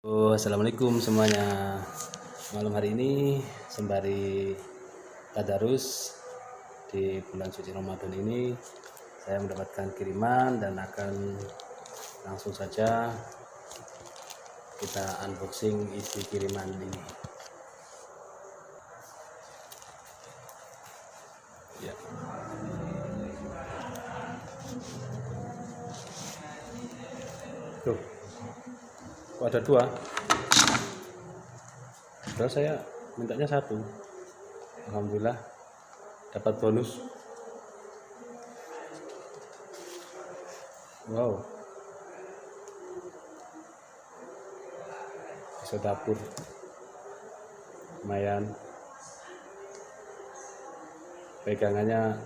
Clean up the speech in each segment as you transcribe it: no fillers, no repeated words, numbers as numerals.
Assalamualaikum semuanya. Malam hari ini sembari tadarus di bulan suci Ramadan ini, saya mendapatkan kiriman dan akan langsung saja kita unboxing isi kiriman ini. Ya. Tuh, kok ada dua? Padahal saya mintanya satu. Alhamdulillah dapat bonus. Wow, pisau dapur lumayan, pegangannya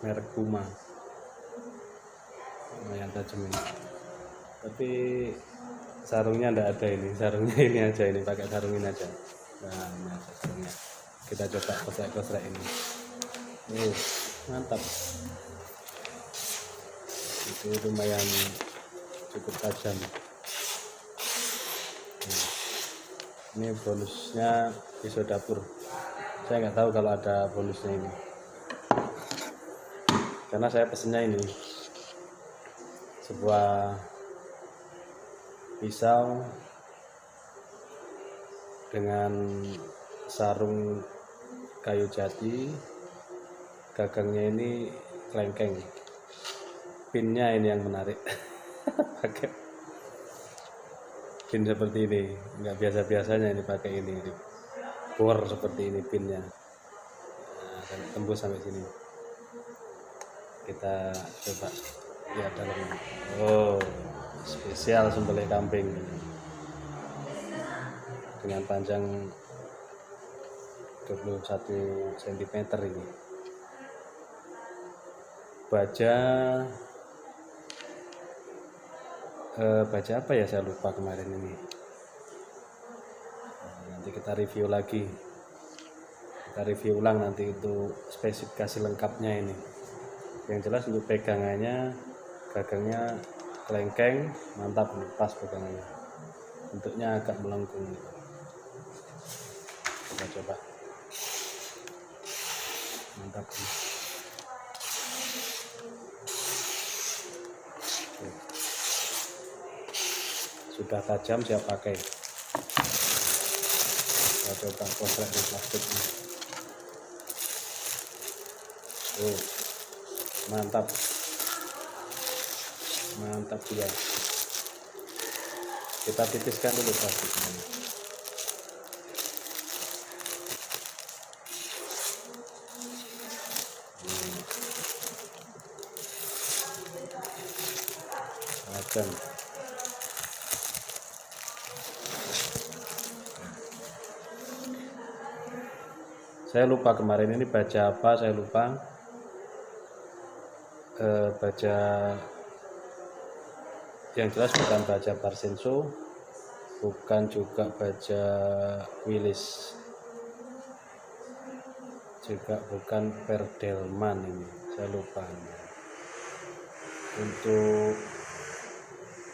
merek Puma, lumayan tajam ini. Tapi sarungnya enggak ada ini, sarungnya ini aja, ini pakai sarung ini aja. Nah, ini aja sarungnya. Kita coba kosrek-kosrek ini. Mantap. Itu lumayan cukup tajam. Ini bonusnya pisau dapur. Saya nggak tahu kalau ada bonusnya ini, karena saya pesennya ini sebuah pisau dengan sarung kayu jati, gagangnya ini kelengkeng, pinnya ini yang menarik. Pakai pin seperti ini, nggak biasa-biasanya ini pakai ini bor seperti ini pinnya. Nah, tembus sampai sini. Kita coba lihat dalamnya. Oh, spesial sembelih kambing dengan panjang 21 cm ini. Baja apa ya, saya lupa kemarin ini. Nanti kita review lagi, kita review ulang nanti untuk spesifikasi lengkapnya ini. Yang jelas untuk pegangannya, gagangnya kelengkeng, mantap, pas pegangannya. Bentuknya agak melengkung. Kita coba, mantap. Sudah tajam, siap pakai. Kita coba kosrek di plastik ini. Mantap, mantap dia. Kita titiskan dulu plastiknya. Tajam. Saya lupa kemarin ini baja apa, saya lupa. Baja yang jelas bukan baja Parsenso, bukan juga baja Willis, juga bukan Perdelman, ini saya lupa. Untuk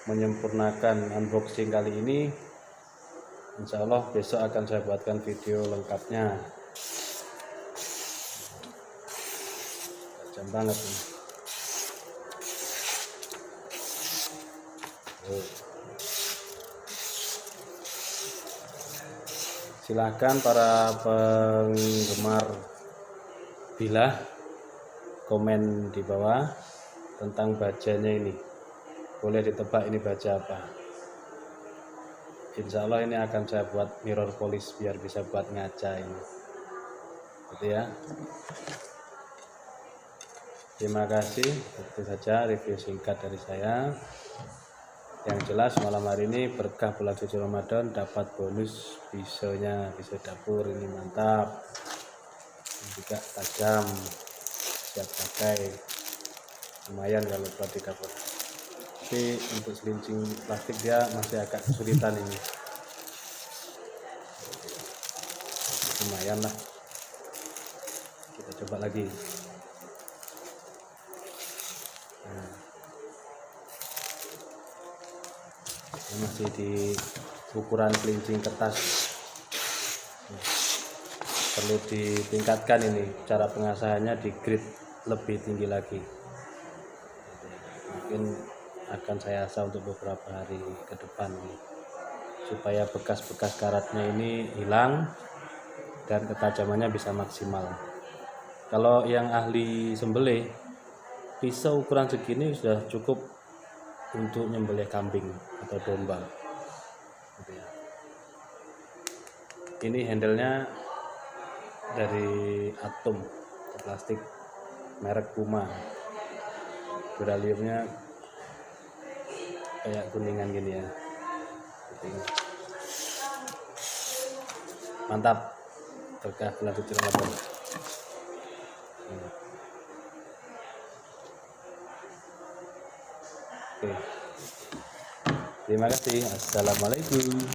menyempurnakan unboxing kali ini, insya Allah besok akan saya buatkan video lengkapnya. Tajam banget ini. Silahkan para penggemar bilah komen di bawah tentang bajanya ini. Boleh ditebak ini baja apa. Insya Allah ini akan saya buat mirror polish biar bisa buat ngaca ini. Gitu ya. Terima kasih. Itu saja review singkat dari saya. Yang jelas malam hari ini berkah bulan suci Ramadan, dapat bonus pisaunya, pisau dapur ini mantap. Ini juga tajam, siap pakai. Lumayan kalau buat di dapur. Tapi untuk selincing plastik dia masih agak kesulitan ini. Lumayan lah. Kita coba lagi. Masih di ukuran pelincing kertas. Perlu ditingkatkan ini cara pengasahannya, di grade lebih tinggi lagi. Mungkin akan saya asah untuk beberapa hari ke depan ini, supaya bekas-bekas karatnya ini hilang dan ketajamannya bisa maksimal. Kalau yang ahli sembelih, pisau ukuran segini sudah cukup untuk nyembelih kambing atau domba. Ini handle-nya dari atom atau plastik merek Puma. Duraliumnya kayak kuningan gini ya. Mantap, berkah bulan suci Ramadan. Oke. Terima kasih. Assalamualaikum.